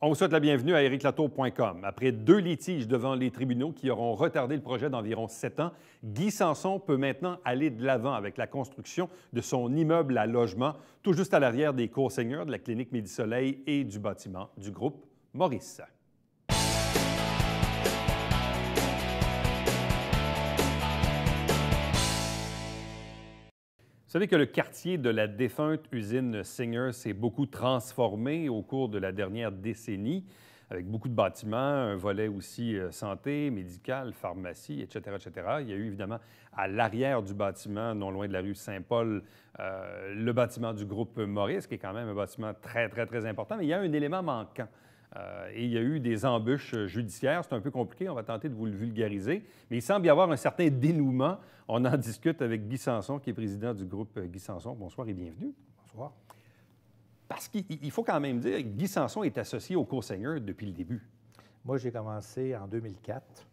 On vous souhaite la bienvenue à ériclatour.com. Après 2 litiges devant les tribunaux qui auront retardé le projet d'environ 7 ans, Guy Sanson peut maintenant aller de l'avant avec la construction de son immeuble à logement, tout juste à l'arrière des cours Seigneur, de la clinique Midi-Soleil et du bâtiment du groupe Maurice. Vous savez que le quartier de la défunte usine Singer s'est beaucoup transformé au cours de la dernière décennie, avec beaucoup de bâtiments, un volet aussi santé, médical, pharmacie, etc., etc. Il y a eu évidemment à l'arrière du bâtiment, non loin de la rue Saint-Paul, le bâtiment du groupe Maurice, qui est quand même un bâtiment très, très, très important, mais il y a un élément manquant. Et il y a eu des embûches judiciaires. C'est un peu compliqué, on va tenter de vous le vulgariser. Mais il semble y avoir un certain dénouement. On en discute avec Guy Sanson, qui est président du groupe Guy Sanson. Bonsoir et bienvenue. Bonsoir. Parce qu'il faut quand même dire que Guy Sanson est associé au Cours Seigneur depuis le début. Moi, j'ai commencé en 2004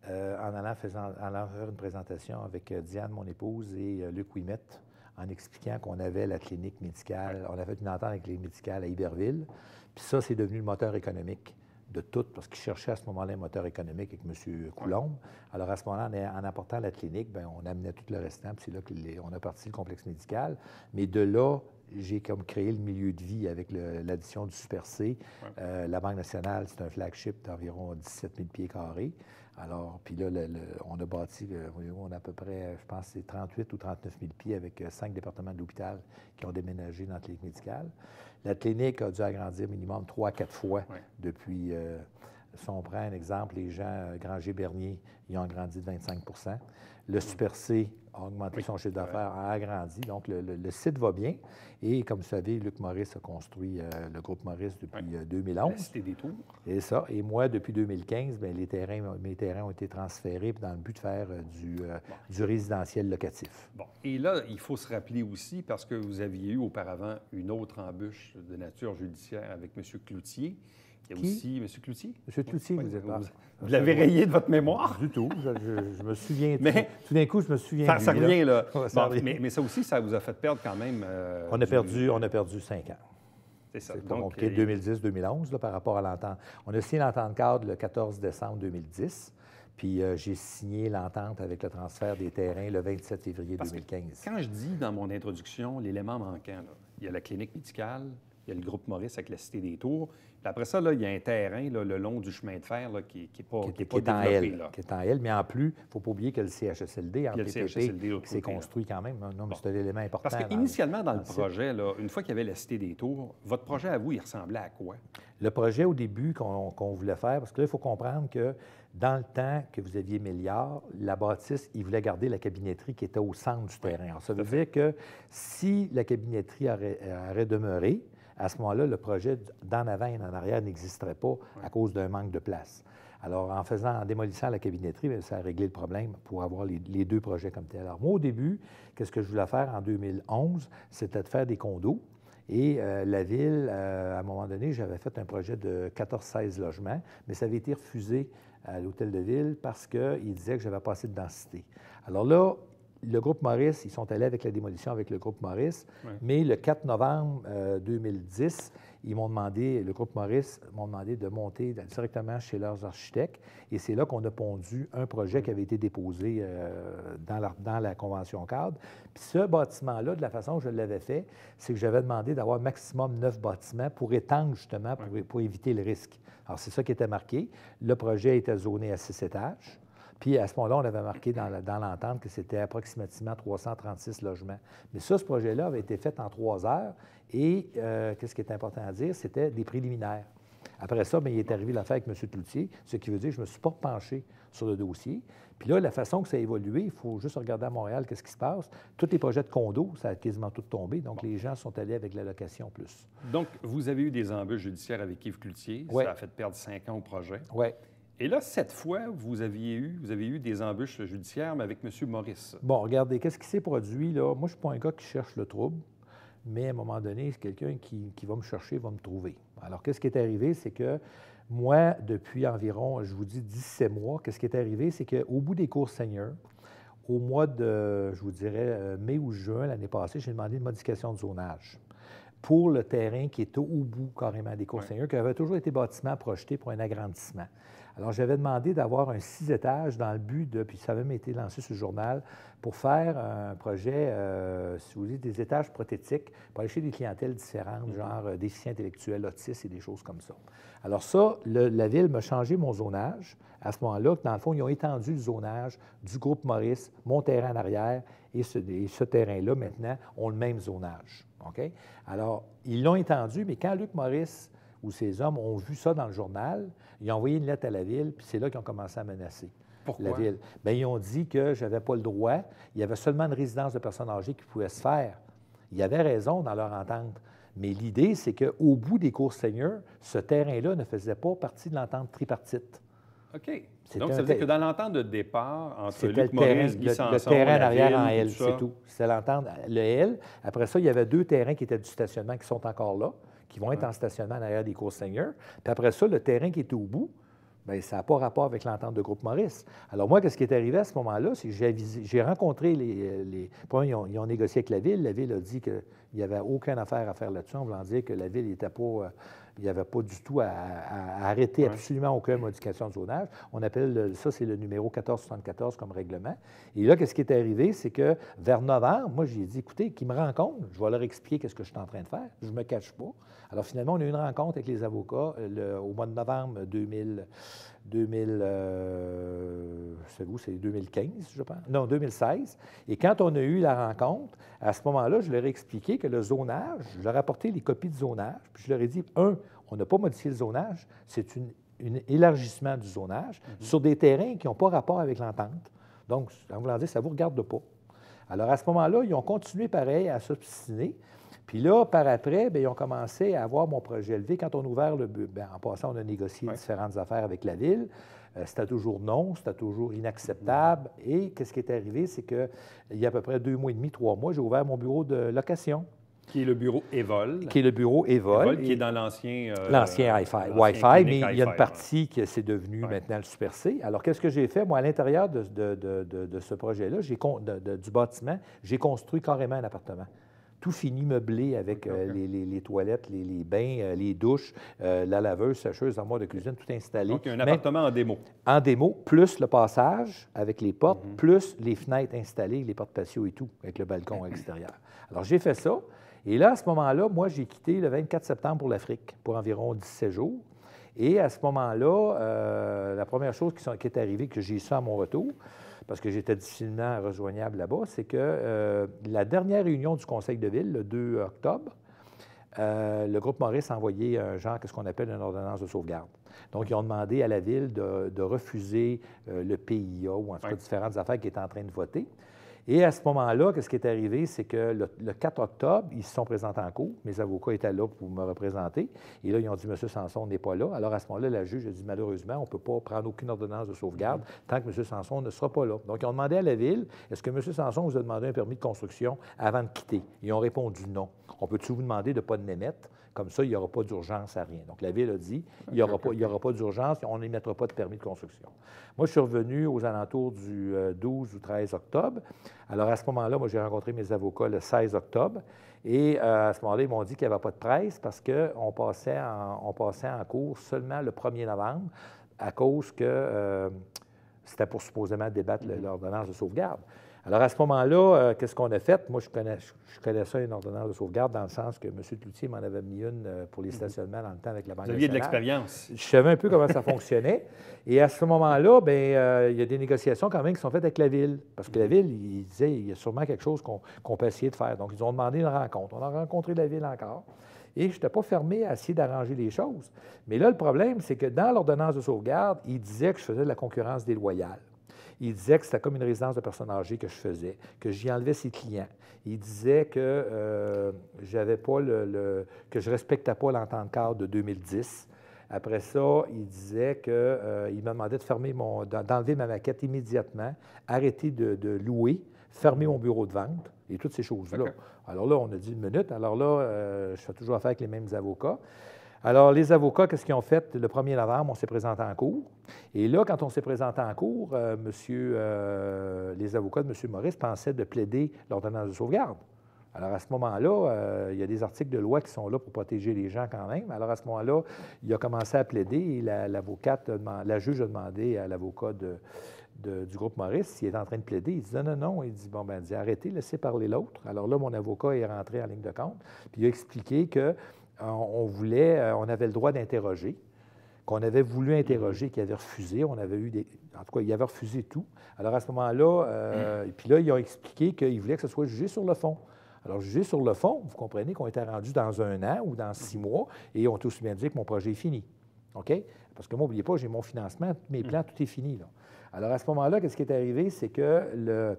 en allant faire une présentation avec Diane, mon épouse, et Luc Ouimette, en expliquant qu'on avait la clinique médicale. On avait une entente avec la clinique médicale à Iberville. Puis ça, c'est devenu le moteur économique de tout, parce qu'ils cherchaient à ce moment-là un moteur économique avec M. Coulombe. Alors, à ce moment-là, en apportant la clinique, bien, on amenait tout le restant, puis c'est là qu'on a parti le complexe médical. Mais de là, j'ai comme créé le milieu de vie avec l'addition du Super C. La Banque nationale, c'est un flagship d'environ 17 000 pieds carrés. Alors, puis là, on a bâti, on a à peu près, je pense, c'est 38 ou 39 000 pieds avec 5 départements de l'hôpital qui ont déménagé dans la clinique médicale. La clinique a dû agrandir minimum 3 à 4 fois depuis. Si on prend un exemple, les gens Granger-Bernier, ils ont agrandi de 25 %. Le Super C a augmenté son chiffre d'affaires, a agrandi. Donc, le site va bien. Et comme vous savez, Luc Maurice a construit le groupe Maurice depuis 2011. La Cité des Tours. Et ça. Et moi, depuis 2015, bien, mes terrains ont été transférés dans le but de faire du résidentiel locatif. Bon. Et là, il faut se rappeler aussi, parce que vous aviez eu auparavant une autre embûche de nature judiciaire avec M. Cloutier. Il y a aussi M. Cloutier. M. Cloutier, vous êtes pas. Vous l'avez rayé de votre mémoire? Du tout. Je me souviens. Mais tout d'un coup, je me souviens. Ça revient, là. Ça revient. Mais ça aussi, ça vous a fait perdre quand même. On a perdu 5 ans. C'est ça. C'est pas compliqué, 2010-2011 par rapport à l'entente. On a signé l'entente cadre le 14 décembre 2010. Puis j'ai signé l'entente avec le transfert des terrains le 27 février 2015. Quand je dis dans mon introduction l'élément manquant, là, il y a la clinique médicale, il y a le groupe Maurice avec la Cité des Tours. Puis après ça, là, il y a un terrain là, le long du chemin de fer là, qui n'est pas développé. Qui est en L, mais en plus, il ne faut pas oublier que le CHSLD en PPP qui s'est construit quand même. Non, mais c'est un élément important. Parce qu'initialement, dans le projet, là, une fois qu'il y avait la Cité des Tours, votre projet à vous, il ressemblait à quoi? Le projet au début qu'on voulait faire, parce que là, il faut comprendre que dans le temps que vous aviez Milliard, la bâtisse, il voulait garder la cabinetterie qui était au centre du terrain. Alors, ça veut dire que si la cabinetterie aurait demeuré, à ce moment-là, le projet d'en avant et d'en arrière n'existerait pas à cause d'un manque de place. Alors, en démolissant la cabinetterie, bien, ça a réglé le problème pour avoir les deux projets comme tels. Alors, moi, au début, qu'est-ce que je voulais faire en 2011? C'était de faire des condos. Et la Ville, à un moment donné, j'avais fait un projet de 14-16 logements, mais ça avait été refusé à l'Hôtel de Ville parce qu'il disait que j'avais pas assez de densité. Alors là, le groupe Maurice, ils sont allés avec la démolition avec le groupe Maurice, mais le 4 novembre 2010, le groupe Maurice m'ont demandé de monter directement chez leurs architectes, et c'est là qu'on a pondu un projet qui avait été déposé dans la convention cadre. Puis ce bâtiment-là, de la façon que je l'avais fait, c'est que j'avais demandé d'avoir maximum 9 bâtiments pour étendre justement, pour éviter le risque. Alors, c'est ça qui était marqué. Le projet était zoné à 6 étages. Puis à ce moment-là, on avait marqué dans l'entente que c'était approximativement 336 logements. Mais ça, ce projet-là avait été fait en 3 heures. Et qu'est-ce qui est important à dire? C'était des préliminaires. Après ça, bien, il est arrivé l'affaire avec M. Cloutier, ce qui veut dire que je ne me suis pas penché sur le dossier. Puis là, la façon que ça a évolué, il faut juste regarder à Montréal qu'est-ce qui se passe. Tous les projets de condos, ça a quasiment tout tombé. Donc, les gens sont allés avec la location plus. Donc, vous avez eu des embûches judiciaires avec Yves Cloutier. Ça a fait perdre 5 ans au projet. Oui. Et là, cette fois, vous avez eu des embûches judiciaires, mais avec M. Maurice. Bon, regardez, qu'est-ce qui s'est produit, là? Moi, je ne suis pas un gars qui cherche le trouble, mais à un moment donné, c'est quelqu'un qui va me chercher, va me trouver. Alors, qu'est-ce qui est arrivé? C'est que moi, depuis environ, je vous dis, 17 mois, qu'est-ce qui est arrivé? C'est qu'au bout des cours Seigneur, au mois de, je vous dirais, mai ou juin l'année passée, j'ai demandé une modification de zonage. pour le terrain qui est au bout carrément des cours Seigneur, qui avait toujours été bâtiment projeté pour un agrandissement. Alors, j'avais demandé d'avoir un 6 étages dans le but de, puis ça avait même été lancé sur le journal, pour faire un projet, si vous voulez, des étages prothétiques pour aller chez des clientèles différentes, genre déficients intellectuels, autistes et des choses comme ça. Alors ça, la Ville m'a changé mon zonage. À ce moment-là, dans le fond, ils ont étendu le zonage du groupe Maurice, mon terrain en arrière, et ce terrain-là, maintenant, ont le même zonage. OK? Alors, ils l'ont étendu, mais quand Luc Maurice ou ces hommes ont vu ça dans le journal, ils ont envoyé une lettre à la Ville, puis c'est là qu'ils ont commencé à menacer. Pourquoi? La Ville. Bien, ils ont dit que je n'avais pas le droit. Il y avait seulement une résidence de personnes âgées qui pouvait se faire. Ils avaient raison dans leur entente. Mais l'idée, c'est qu'au bout des cours Seigneur, ce terrain-là ne faisait pas partie de l'entente tripartite. OK. Donc, ça veut dire que dans l'entente de départ entre Luc Maurice, Guy Sanson, le terrain en arrière en Ville, L, c'est tout. C'était l'entente, le L. Après ça, il y avait 2 terrains qui étaient du stationnement qui sont encore là, qui vont être en stationnement en arrière des cours Seigneur. Puis après ça, le terrain qui était au bout, bien, ça n'a pas rapport avec l'entente de groupe Maurice. Alors moi, qu'est-ce qui est arrivé à ce moment-là? C'est que j'ai rencontré les... Ils ont négocié avec la Ville. La Ville a dit qu'il n'y avait aucune affaire à faire là-dessus, en voulant dire que la Ville n'était pas... il n'y avait pas du tout à arrêter absolument aucune modification de zonage. On appelle ça, c'est le numéro 1474 comme règlement. Et là, qu'est-ce qui est arrivé? C'est que vers novembre, moi, j'ai dit, écoutez, qu'ils me rencontrent, je vais leur expliquer ce que je suis en train de faire. Je ne me cache pas. Alors finalement, on a eu une rencontre avec les avocats au mois de novembre 2015, je pense. Non, 2016. Et quand on a eu la rencontre, à ce moment-là, je leur ai expliqué que le zonage, je leur ai apporté les copies de zonage, puis je leur ai dit, on n'a pas modifié le zonage, c'est un élargissement du zonage sur des terrains qui n'ont pas rapport avec l'entente. Donc, en voulant dire, ça ne vous regarde pas. Alors, à ce moment-là, ils ont continué pareil à s'obstiner. Puis là, par après, bien, ils ont commencé à avoir mon projet élevé. Quand on a ouvert le... Bien, en passant, on a négocié différentes affaires avec la Ville. C'était toujours non, c'était toujours inacceptable. Et qu'est-ce qui est arrivé, c'est qu'il y a à peu près 2 mois et demi, 3 mois, j'ai ouvert mon bureau de location. Qui est le bureau Evol. Qui est le bureau Evol. Qui est dans l'ancien... l'ancien Wi-Fi, mais il y a une partie qui c'est devenu maintenant le Super C. Alors, qu'est-ce que j'ai fait? Moi, à l'intérieur de ce projet-là, du bâtiment, j'ai construit carrément un appartement. Tout fini, meublé avec les toilettes, les bains, les douches, la laveuse, sécheuse, armoire de cuisine, tout installé. Donc, un appartement en démo. En démo, plus le passage avec les portes, plus les fenêtres installées, les portes patio et tout, avec le balcon extérieur. Alors, j'ai fait ça. Et là, à ce moment-là, moi, j'ai quitté le 24 septembre pour l'Afrique pour environ 17 jours. Et à ce moment-là, la première chose qui est arrivée, que j'ai su à mon retour, parce que j'étais difficilement rejoignable là-bas, c'est que la dernière réunion du Conseil de ville, le 2 octobre, le groupe Maurice a envoyé un genre, ce qu'on appelle une ordonnance de sauvegarde. Donc, ils ont demandé à la Ville de refuser le PIA, ou en tout cas différentes affaires qui étaient en train de voter. Et à ce moment-là, ce qui est arrivé, c'est que le 4 octobre, ils se sont présentés en cour. Mes avocats étaient là pour me représenter. Et là, ils ont dit, M. Sanson n'est pas là. Alors, à ce moment-là, la juge a dit, malheureusement, on ne peut pas prendre aucune ordonnance de sauvegarde tant que M. Sanson ne sera pas là. Donc, ils ont demandé à la Ville, est-ce que M. Sanson vous a demandé un permis de construction avant de quitter? Ils ont répondu non. On peut-tu vous demander de ne pas l'émettre? Comme ça, il n'y aura pas d'urgence à rien. Donc, la Ville a dit, il n'y aura pas d'urgence, on n'émettra pas de permis de construction. Moi, je suis revenu aux alentours du 12 ou 13 octobre. Alors, à ce moment-là, moi, j'ai rencontré mes avocats le 16 octobre. Et à ce moment-là, ils m'ont dit qu'il n'y avait pas de presse parce qu'on passait en cours seulement le 1er novembre à cause que c'était pour supposément débattre l'ordonnance de sauvegarde. Alors, à ce moment-là, qu'est-ce qu'on a fait? Moi, je connais ça, une ordonnance de sauvegarde, dans le sens que M. Cloutier m'en avait mis une pour les stationnements dans le temps avec la Banque nationale. Vous aviez de l'expérience. Je savais un peu comment ça fonctionnait. Et à ce moment-là, bien, il y a des négociations quand même qui sont faites avec la Ville. Parce que la Ville, ils disaient, il y a sûrement quelque chose qu'on peut essayer de faire. Donc, ils ont demandé une rencontre. On a rencontré la Ville encore. Et je n'étais pas fermé à essayer d'arranger les choses. Mais là, le problème, c'est que dans l'ordonnance de sauvegarde, il disait que je faisais de la concurrence déloyale. Il disait que c'était comme une résidence de personnes âgées que je faisais, que j'y enlevais ses clients. Il disait que j'avais pas que je ne respectais pas l'entente cadre de 2010. Après ça, il disait qu'il m'a demandé d'enlever ma maquette immédiatement, arrêter de louer, fermer mon bureau de vente et toutes ces choses-là. Okay. Alors là, on a dit une minute. Alors là, je fais toujours affaire avec les mêmes avocats. Alors, les avocats, qu'est-ce qu'ils ont fait? Le 1er novembre, on s'est présenté en cours. Et là, quand on s'est présenté en cours, les avocats de M. Maurice pensaient de plaider l'ordonnance de sauvegarde. Alors, à ce moment-là, il y a des articles de loi qui sont là pour protéger les gens quand même. Alors, à ce moment-là, il a commencé à plaider et la juge a demandé à l'avocat du groupe Maurice s'il est en train de plaider. Il dit non, non, non. Il dit, bon, ben, arrêtez, laissez parler l'autre. Alors là, mon avocat est rentré en ligne de compte, puis il a expliqué qu'on avait le droit d'interroger, qu'on avait voulu interroger, qu'il avait refusé. On avait eu En tout cas, il avait refusé tout. Alors, à ce moment-là, et puis là, ils ont expliqué qu'ils voulaient que ce soit jugé sur le fond. Alors, jugé sur le fond, vous comprenez qu'on était rendu dans 1 an ou dans 6 mois et on t'a aussi bien dit que mon projet est fini. OK? Parce que moi, n'oubliez pas, j'ai mon financement, tous mes plans, tout est fini, là. Alors, à ce moment-là, qu'est-ce qui est arrivé? C'est que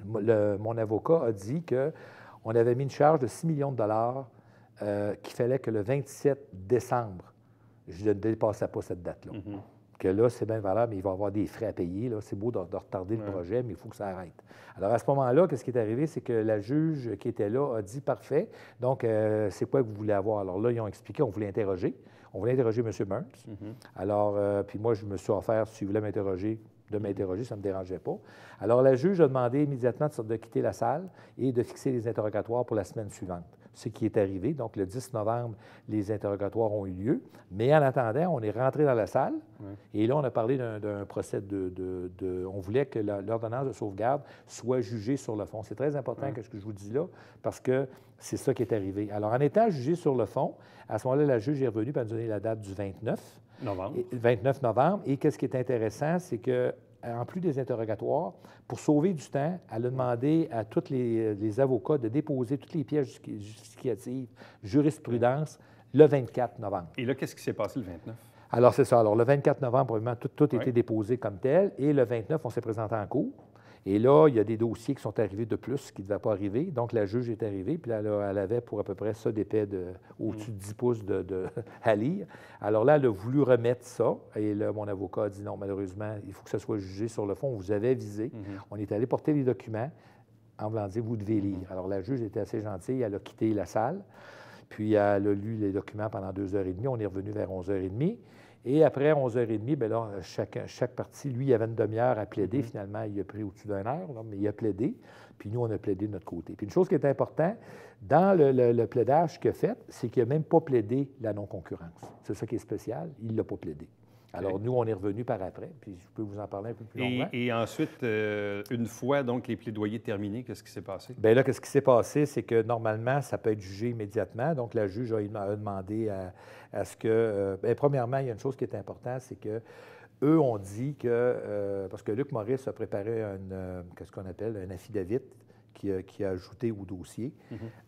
mon avocat a dit qu'on avait mis une charge de 6 millions de dollars qu'il fallait que le 27 décembre, je ne dépassais pas cette date-là. Que là, c'est bien valable, mais il va y avoir des frais à payer. Là. C'est beau de retarder le projet, mais il faut que ça arrête. Alors, à ce moment-là, qu'est-ce qui est arrivé? C'est que la juge qui était là a dit « Parfait, donc c'est quoi que vous voulez avoir? » Alors là, ils ont expliqué, on voulait interroger. On voulait interroger M. Burns. Alors, puis moi, je me suis offert, si vous voulez m'interroger, de m'interroger, ça ne me dérangeait pas. Alors, la juge a demandé immédiatement de quitter la salle et de fixer les interrogatoires pour la semaine suivante. Ce qui est arrivé. Donc, le 10 novembre, les interrogatoires ont eu lieu. Mais en attendant, on est rentré dans la salle et là, on a parlé d'un procès on voulait que l'ordonnance de sauvegarde soit jugée sur le fond. C'est très important que ce que je vous dis là parce que c'est ça qui est arrivé. Alors, en étant jugé sur le fond, à ce moment-là, la juge est revenue pour nous donner la date du 29 novembre. Et qu'est-ce qui est intéressant, c'est que en plus des interrogatoires, pour sauver du temps, elle a demandé à tous les avocats de déposer toutes les pièces justificatives, jurisprudence, le 24 novembre. Et là, qu'est-ce qui s'est passé le 29? Alors, c'est ça. Alors, le 24 novembre, probablement, tout a été déposé comme tel. Et le 29, on s'est présenté en cours. Et là, il y a des dossiers qui sont arrivés de plus qui ne devaient pas arriver. Donc, la juge est arrivée, puis là, elle avait pour à peu près ça d'épais au-dessus de 10 pouces à lire. Alors là, elle a voulu remettre ça. Et là, mon avocat a dit non, malheureusement, il faut que ça soit jugé sur le fond. On vous avait avisé. On est allé porter les documents en voulant dire vous devez lire. Alors, la juge était assez gentille. Elle a quitté la salle. Puis, elle a lu les documents pendant 2h30. On est revenu vers 11h30. Et après 11h30, bien là, chaque partie, lui, il avait une demi-heure à plaider. Finalement, il a pris au-dessus d'1 heure, là, mais il a plaidé. Puis nous, on a plaidé de notre côté. Puis une chose qui est importante, dans le plaidage qu'il a fait, c'est qu'il n'a même pas plaidé la non-concurrence. C'est ça qui est spécial. Il ne l'a pas plaidé. Alors, nous, on est revenus par après, puis je peux vous en parler un peu plus longuement. Et ensuite, une fois donc les plaidoyers terminés, qu'est-ce qui s'est passé? Bien là, qu'est-ce qui s'est passé, c'est que normalement, ça peut être jugé immédiatement. Donc, la juge a demandé à ce que... bien, premièrement, il y a une chose qui est importante, c'est que eux ont dit que... parce que Luc Maurice a préparé qu'est-ce qu'on appelle un affidavit qui a ajouté au dossier.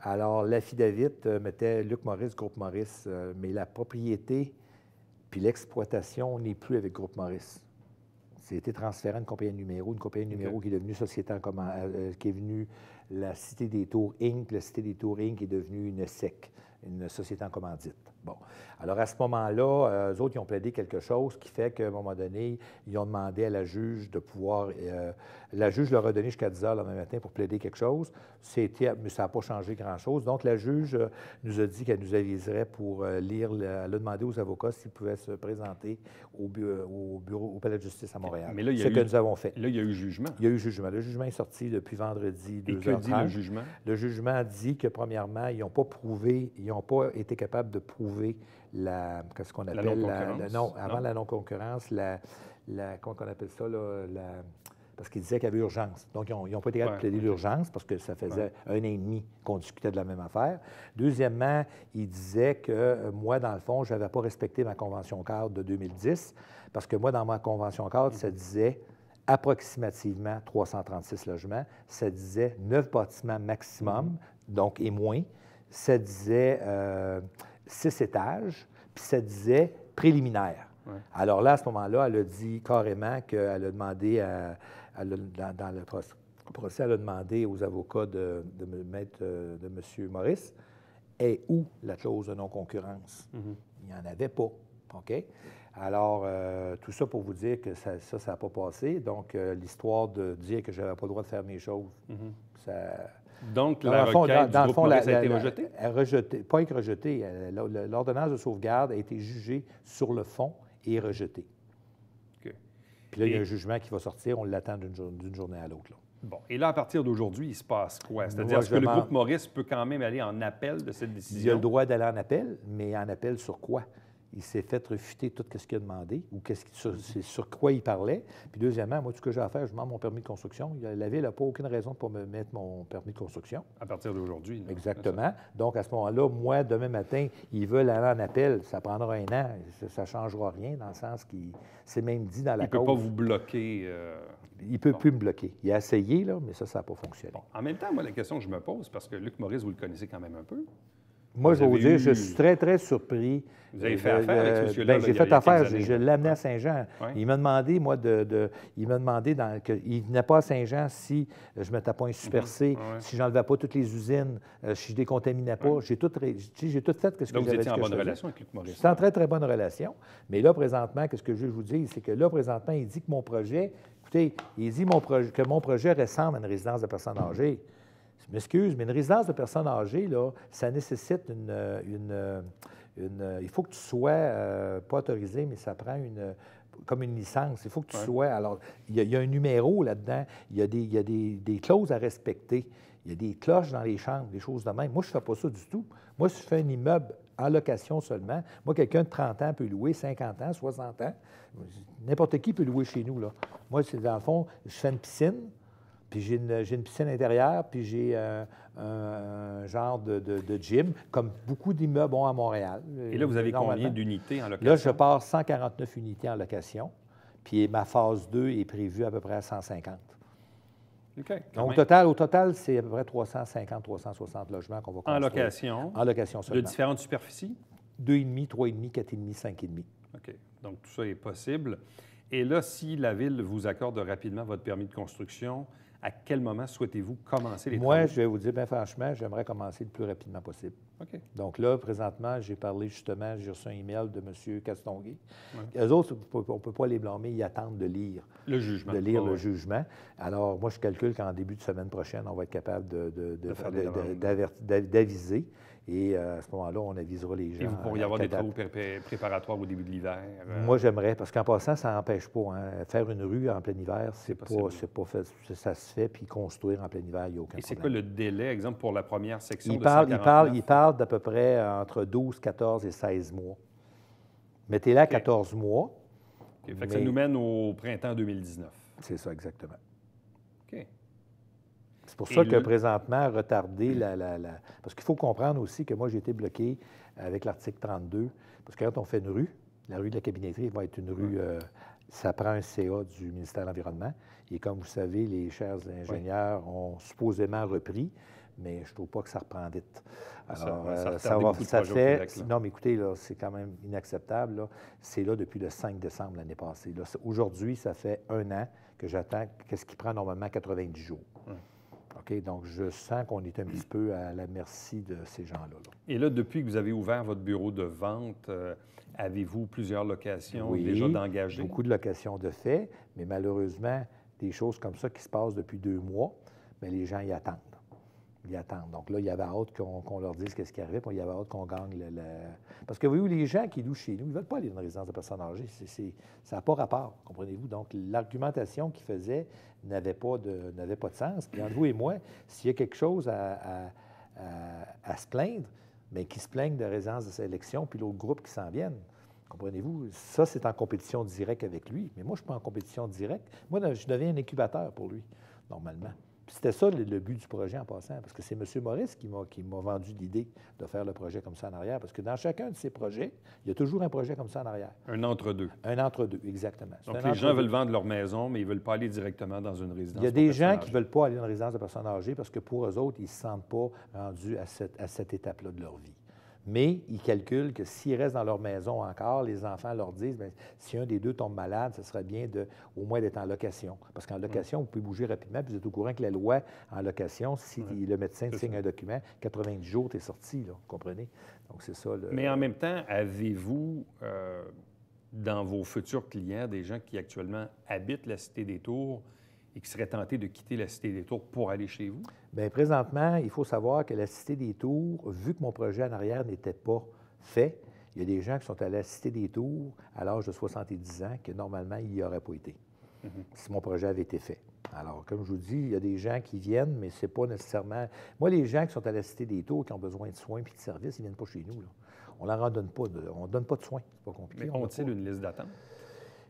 Alors, l'affidavit mettait Luc Maurice, Groupe Maurice, mais la propriété... Puis l'exploitation n'est plus avec Groupe Maurice. C'est été transféré à une compagnie numéro qui est devenue Société en commun, qui est devenue la Cité des Tours Inc. La Cité des Tours Inc. est devenue une SEC, une société en commandite. Bon. Alors, à ce moment-là, eux autres, ils ont plaidé quelque chose qui fait qu'à un moment donné, ils ont demandé à la juge de pouvoir... la juge leur a donné jusqu'à 10 heures le matin pour plaider quelque chose. Mais ça n'a pas changé grand-chose. Donc, la juge nous a dit qu'elle nous aviserait pour lire... Elle a demandé aux avocats s'ils pouvaient se présenter au Palais de justice à Montréal. Mais là, ce que nous avons fait. Là, il y a eu jugement. Il y a eu jugement. Le jugement est sorti depuis vendredi 2h30. Et que dit le jugement? Le jugement dit que, premièrement, ils n'ont pas prouvé, ils n'ont pas été capables de prouver qu'est-ce qu'on appelle avant la non-concurrence, comment on appelle ça, parce qu'ils disaient qu'il y avait urgence. Donc, ils n'ont pas été capables de plaider l'urgence parce que ça faisait 1 an et demi qu'on discutait de la même affaire. Deuxièmement, ils disaient que moi, dans le fond, je n'avais pas respecté ma convention cadre de 2010 parce que moi, dans ma convention cadre, ça disait approximativement 336 logements. Ça disait 9 bâtiments maximum, donc et moins. Ça disait 6 étages, puis ça disait préliminaire. Alors là, à ce moment-là, elle a dit carrément qu'elle a demandé, dans le procès, elle a demandé aux avocats de M. Maurice, est où la clause de non-concurrence? Il n'y en avait pas. OK? Alors, tout ça pour vous dire que ça n'a pas passé. Donc, l'histoire de dire que je n'avais pas le droit de faire mes choses, ça... Donc, la requête du groupe Maurice a été rejetée? Pas être rejetée. L'ordonnance de sauvegarde a été jugée sur le fond et rejetée. Okay. Puis là, il y a un jugement qui va sortir. On l'attend d'une journée à l'autre. Bon. Et là, à partir d'aujourd'hui, il se passe quoi? C'est-à-dire, Moi, est-ce que le groupe Maurice peut quand même aller en appel de cette décision? Il a le droit d'aller en appel, mais en appel sur quoi? Il s'est fait refuter tout ce qu'il a demandé ou c'est sur quoi il parlait. Puis deuxièmement, moi, tout ce que j'ai à faire, je demande mon permis de construction. La Ville n'a pas aucune raison pour me mettre mon permis de construction. À partir d'aujourd'hui. Exactement. Donc, à ce moment-là, moi, demain matin, ils veulent aller en appel. Ça prendra un an. Ça ne changera rien dans le sens qu'il c'est même dit dans la cause. Il ne peut pas vous bloquer. Il ne peut plus me bloquer. Il a essayé, là, mais ça n'a pas fonctionné. Bon. En même temps, moi, la question que je me pose, parce que Luc Maurice, vous le connaissez quand même un peu. Moi, je vais vous dire, je suis très, très surpris. Vous avez fait affaire avec ce monsieur-là? J'ai fait affaire. Je l'ai amené à Saint-Jean. Ouais. Il m'a demandé, moi, il m'a demandé qu'il ne venait pas à Saint-Jean si je ne mettais pas un Super C, si je n'enlevais pas toutes les usines, si je ne décontaminais pas. J'ai tout fait ce que Donc, j'avais dit. vous étiez en bonne relation avec Luc Maurice? C'est en très, très bonne relation. Mais là, présentement, qu'est-ce que je veux vous dire? C'est que là, présentement, il dit que mon projet, écoutez, il dit que mon projet ressemble à une résidence de personnes âgées. Je m'excuse, mais une résidence de personnes âgées, là, ça nécessite il faut que tu sois, pas autorisé, mais ça prend comme une licence. Il faut que tu sois... Alors, il y a un numéro là-dedans. Il y a des clauses à respecter. Il y a des cloches dans les chambres, des choses de même. Moi, je ne fais pas ça du tout. Moi, si je fais un immeuble en location seulement, moi, quelqu'un de 30 ans peut louer, 50 ans, 60 ans. N'importe qui peut louer chez nous, là. Moi, c'est dans le fond, je fais une piscine, puis j'ai une piscine intérieure, puis j'ai un genre de gym, comme beaucoup d'immeubles ont à Montréal. Et là, vous avez combien d'unités en location? Là, je pars 149 unités en location, puis ma phase 2 est prévue à peu près à 150. OK. Donc, au total, c'est à peu près 350-360 logements qu'on va construire. En location? En location seulement. De différentes superficies? 2,5, 3,5, 4,5, 5,5. OK. Donc, tout ça est possible. Et là, si la Ville vous accorde rapidement votre permis de construction, à quel moment souhaitez-vous commencer les travaux? Moi, je vais vous dire, bien franchement, j'aimerais commencer le plus rapidement possible. OK. Donc là, présentement, j'ai parlé justement, j'ai reçu un email de M. Castonguay. Ouais. Eux autres, on ne peut pas les blâmer, ils attendent de lire. Le jugement. Le jugement. Alors, moi, je calcule qu'en début de semaine prochaine, on va être capable d'aviser. Et à ce moment-là, on avisera les gens. Et vous pourriez avoir des travaux préparatoires au début de l'hiver? Moi, j'aimerais, parce qu'en passant, ça n'empêche pas. Hein. Faire une rue en plein hiver, c'est pas fait. Ça se fait, puis construire en plein hiver, il n'y a aucun problème. Et c'est quoi le délai, exemple, pour la première section il parle d'à peu près entre 12, 14 et 16 mois. Mettez-là 14 mois. Okay. Fait que ça nous mène au printemps 2019. C'est ça, exactement. OK. C'est pour ça que présentement, retarder Parce qu'il faut comprendre aussi que moi, j'ai été bloqué avec l'article 32. Parce que quand on fait une rue, la rue de la Cabinetterie va être une rue... ça prend un CA du ministère de l'Environnement. Et comme vous savez, les chers ingénieurs ont supposément repris, mais je ne trouve pas que ça reprend vite. Alors, ça fait... Québec, non, mais écoutez, là, c'est quand même inacceptable. C'est là depuis le 5 décembre l'année passée. Aujourd'hui, ça fait un an que j'attends ce qui prend normalement 90 jours. OK? Donc, je sens qu'on est un petit peu à la merci de ces gens-là. Et là, depuis que vous avez ouvert votre bureau de vente, avez-vous plusieurs locations déjà d'engagées? Beaucoup de locations de fait, mais malheureusement, des choses comme ça qui se passent depuis 2 mois, bien, les gens y attendent. Ils attendent. Donc là, il y avait hâte qu'on leur dise qu'est-ce qui arrivait, puis il y avait hâte qu'on gagne Parce que, voyez-vous, les gens qui louent chez nous, ils ne veulent pas aller dans une résidence de personnes âgées. Ça n'a pas rapport, comprenez-vous? Donc, l'argumentation qu'ils faisaient n'avait pas de sens. Puis entre vous et moi, s'il y a quelque chose à se plaindre, bien, qu'ils se plaignent de résidence de sélection, puis l'autre groupe qui s'en viennent. Comprenez-vous? Ça, c'est en compétition directe avec lui. Mais moi, je ne suis pas en compétition directe. Moi, je deviens un incubateur pour lui, normalement. C'était ça le but du projet en passant, parce que c'est M. Maurice qui m'a vendu l'idée de faire le projet comme ça en arrière, parce que dans chacun de ces projets, il y a toujours un projet comme ça en arrière. Un entre-deux. Un entre-deux, exactement. Donc, les gens veulent vendre leur maison, mais ils ne veulent pas aller directement dans une résidence. Il y a des gens qui ne veulent pas aller dans une résidence de personnes âgées parce que pour eux autres, ils ne se sentent pas rendus à cette étape-là de leur vie. Mais ils calculent que s'ils restent dans leur maison encore, les enfants leur disent, bien, si un des deux tombe malade, ce serait bien au moins d'être en location. Parce qu'en location, vous pouvez bouger rapidement, puis vous êtes au courant que la loi en location, si le médecin signe un document, 90 jours, tu es sorti, là, vous comprenez? Donc, c'est ça. Mais en même temps, avez-vous, dans vos futurs clients, des gens qui actuellement habitent la Cité des Tours et qui seraient tentés de quitter la Cité des Tours pour aller chez vous? Bien, présentement, il faut savoir que la Cité des Tours, vu que mon projet en arrière n'était pas fait, il y a des gens qui sont à la Cité des Tours à l'âge de 70 ans que normalement, il n'y aurait pas été. si mon projet avait été fait. Alors, comme je vous dis, il y a des gens qui viennent, mais c'est pas nécessairement... Moi, les gens qui sont à la Cité des Tours, qui ont besoin de soins et de services, ils ne viennent pas chez nous, là. On ne leur en donne pas. On donne pas de soins. C'est pas compliqué. Mais ont-ils une liste d'attente?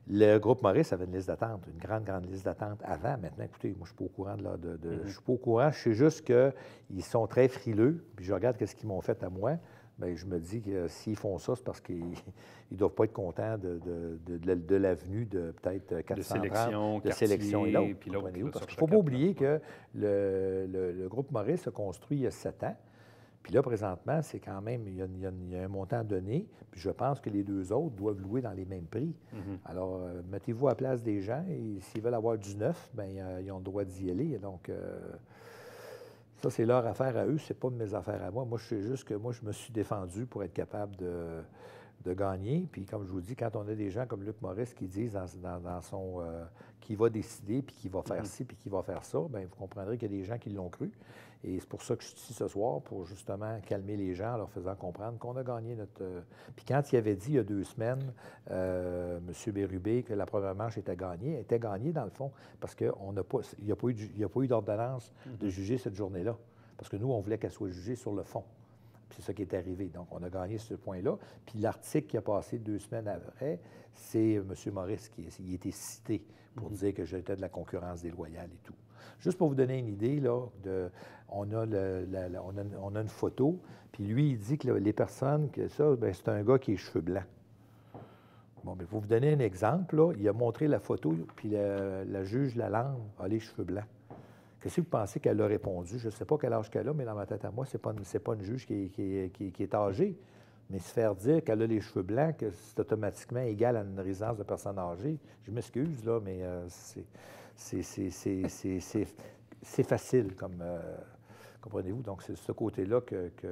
Le groupe Maurice avait une liste d'attente, une grande, grande liste d'attente avant. Maintenant, écoutez, moi, je ne suis pas au courant je suis pas au courant. Je sais juste qu'ils sont très frileux. Puis je regarde ce qu'ils m'ont fait à moi. Bien, je me dis que s'ils font ça, c'est parce qu'ils ne doivent pas être contents de l'avenue de peut-être 430 de sélection et l'autre. Parce qu'il ne faut pas oublier que le groupe Maurice a construit il y a 7 ans. Puis là, présentement, c'est quand même, il y a un montant donné, puis je pense que les deux autres doivent louer dans les mêmes prix. Alors, mettez-vous à la place des gens, et s'ils veulent avoir du neuf, bien, ils ont le droit d'y aller. Donc, ça, c'est leur affaire à eux, c'est pas mes affaires à moi. Moi, je sais juste que moi, je me suis défendu pour être capable de gagner. Puis, comme je vous dis, quand on a des gens comme Luc Maurice qui disent dans son... qui va décider, puis qui va faire ci, puis qui va faire ça, bien, vous comprendrez qu'il y a des gens qui l'ont cru. Et c'est pour ça que je suis ici ce soir, pour justement calmer les gens en leur faisant comprendre qu'on a gagné notre... Puis quand il avait dit, il y a 2 semaines, M. Bérubé, que la première manche était gagnée dans le fond, parce qu'il n'y a pas eu d'ordonnance de juger cette journée-là. Parce que nous, on voulait qu'elle soit jugée sur le fond. Puis c'est ça qui est arrivé. Donc, on a gagné ce point-là. Puis l'article qui a passé 2 semaines après, c'est M. Maurice qui a été cité pour dire que j'étais de la concurrence déloyale et tout. Juste pour vous donner une idée, là, on a une photo, puis lui, il dit que les personnes, que ça, bien, c'est un gars qui a les cheveux blancs. Bon, bien, pour vous donner un exemple, là, il a montré la photo, puis la juge Lalande a les cheveux blancs. Qu'est-ce que vous pensez qu'elle a répondu? Je ne sais pas quel âge qu'elle a, mais dans ma tête à moi, ce n'est pas une juge qui est âgée. Mais se faire dire qu'elle a les cheveux blancs, que c'est automatiquement égal à une résidence de personnes âgées, je m'excuse, là, mais c'est facile, comme comprenez-vous. Donc, c'est ce côté-là que tu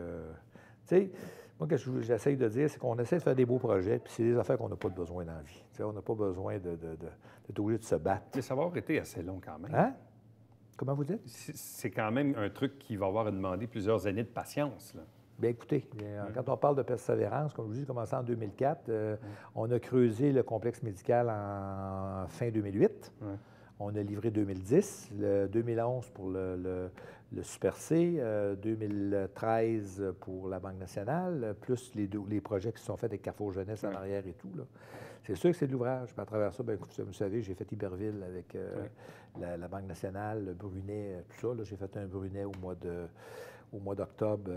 sais, moi, ce que j'essaye de dire, c'est qu'on essaie de faire des beaux projets, puis c'est des affaires qu'on n'a pas besoin dans la vie. Tu sais, on n'a pas besoin d'être obligé de se battre. Mais ça va avoir été assez long quand même. Hein? Comment vous dites? C'est quand même un truc qui va avoir demandé plusieurs années de patience, là. Bien, écoutez, quand on parle de persévérance, comme je vous dis, commencé en 2004, on a creusé le complexe médical en fin 2008. On a livré 2010, le 2011 pour le Super C, 2013 pour la Banque nationale, plus les projets qui se sont faits avec Carrefour Jeunesse en arrière et tout, là. C'est sûr que c'est de l'ouvrage. Puis à travers ça, bien, vous savez, j'ai fait Iberville avec la Banque nationale, le Brunet, tout ça. J'ai fait un Brunet au mois d'octobre,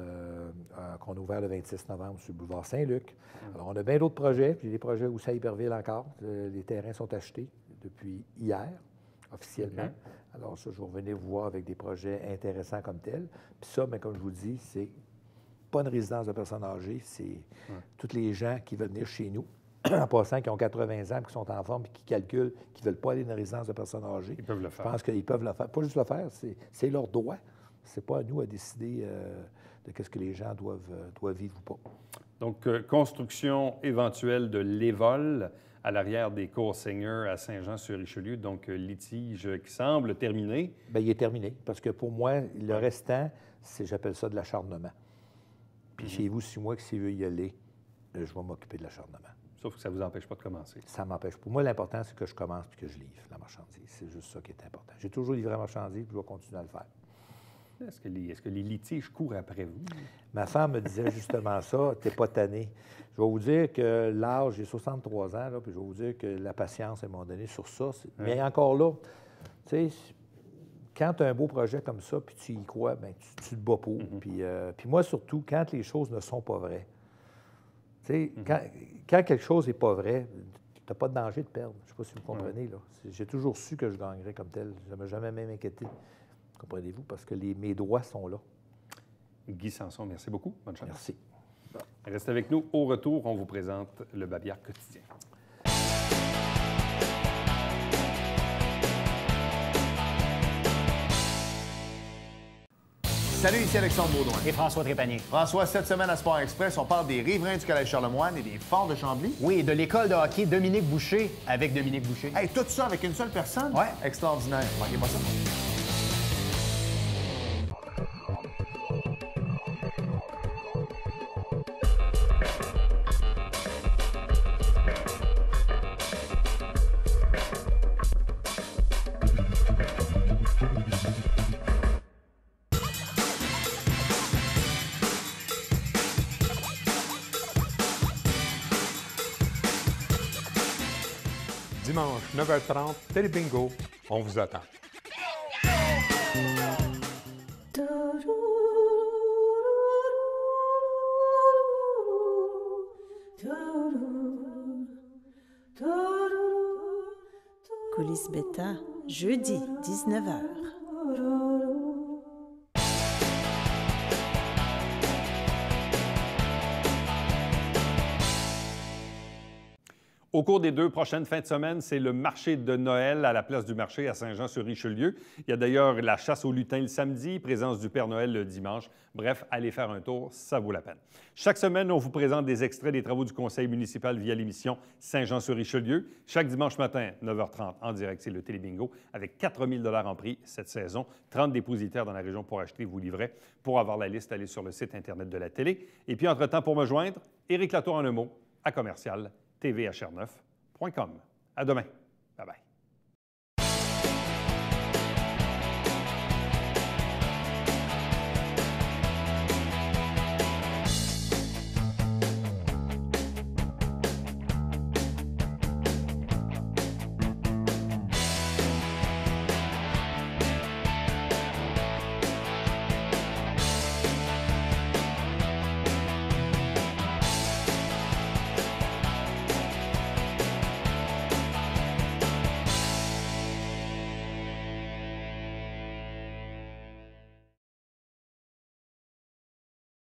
qu'on a ouvert le 26 novembre sur le boulevard Saint-Luc. Alors, on a bien d'autres projets, puis des projets aussi à Iberville encore. Les terrains sont achetés depuis hier, officiellement. Alors, ça, je vais revenir vous voir avec des projets intéressants comme tels. Puis ça, bien, comme je vous dis, c'est pas une résidence de personnes âgées, c'est tous les gens qui veulent venir chez nous, en passant, qui ont 80 ans, qui sont en forme, puis qui calculent, qui ne veulent pas aller dans une résidence de personnes âgées. Ils peuvent le faire. Je pense qu'ils peuvent le faire. Pas juste le faire, c'est leur droit. C'est pas à nous à décider de ce que les gens doivent vivre ou pas. Donc, construction éventuelle de l'Évol à l'arrière des cours Seigneur à Saint-Jean-sur-Richelieu. Donc, litige qui semble terminé. Bien, il est terminé. Parce que pour moi, le restant, j'appelle ça de l'acharnement. Puis chez vous, si moi, s'il veut y aller, je vais m'occuper de l'acharnement. Sauf que ça ne vous empêche pas de commencer. Ça m'empêche. Pour moi, l'important, c'est que je commence puis que je livre la marchandise. C'est juste ça qui est important. J'ai toujours livré la marchandise puis je vais continuer à le faire. Est-ce que les litiges courent après vous? Ma femme me disait justement ça, t'es pas tanné. Je vais vous dire que l'âge, j'ai 63 ans, là, puis je vais vous dire que la patience, à un moment donné, sur ça. Mais encore là, tu sais, quand tu as un beau projet comme ça, puis tu y crois, bien, tu te bats pour. Puis moi, surtout, quand les choses ne sont pas vraies. Tu sais, quand quelque chose n'est pas vrai, tu n'as pas de danger de perdre. Je ne sais pas si vous comprenez, là. J'ai toujours su que je gagnerais comme tel. Je ne m'ai jamais même inquiété. Comprenez-vous? Parce que mes droits sont là. Guy Sanson, merci beaucoup. Bonne chance. Merci. Restez avec nous. Au retour, on vous présente le Babillard quotidien. Salut, ici Alexandre Baudouin. Et François Trépanier. François, cette semaine à Sport Express, on parle des riverains du Collège Charlemagne et des Forts de Chambly. Oui, et de l'école de hockey Dominique Boucher avec Dominique Boucher. Hey, tout ça avec une seule personne? Ouais. Extraordinaire. Manquez pas ça. dimanche 9h30, Télébingo. On vous attend. Coulisses Bêta, jeudi, 19h. Au cours des 2 prochaines fins de semaine, c'est le marché de Noël à la place du marché à Saint-Jean-sur-Richelieu. Il y a d'ailleurs la chasse aux lutins le samedi, présence du Père Noël le dimanche. Bref, allez faire un tour, ça vaut la peine. Chaque semaine, on vous présente des extraits des travaux du conseil municipal via l'émission Saint-Jean-sur-Richelieu. Chaque dimanche matin, 9h30, en direct, c'est le Télébingo avec 4 000 $ en prix cette saison. 30 dépositaires dans la région pour acheter vos livrets. Pour avoir la liste, allez sur le site Internet de la télé. Et puis, entre-temps, pour me joindre, Éric Latour en un mot, à commercial tvhr9.com. À demain. Bye-bye.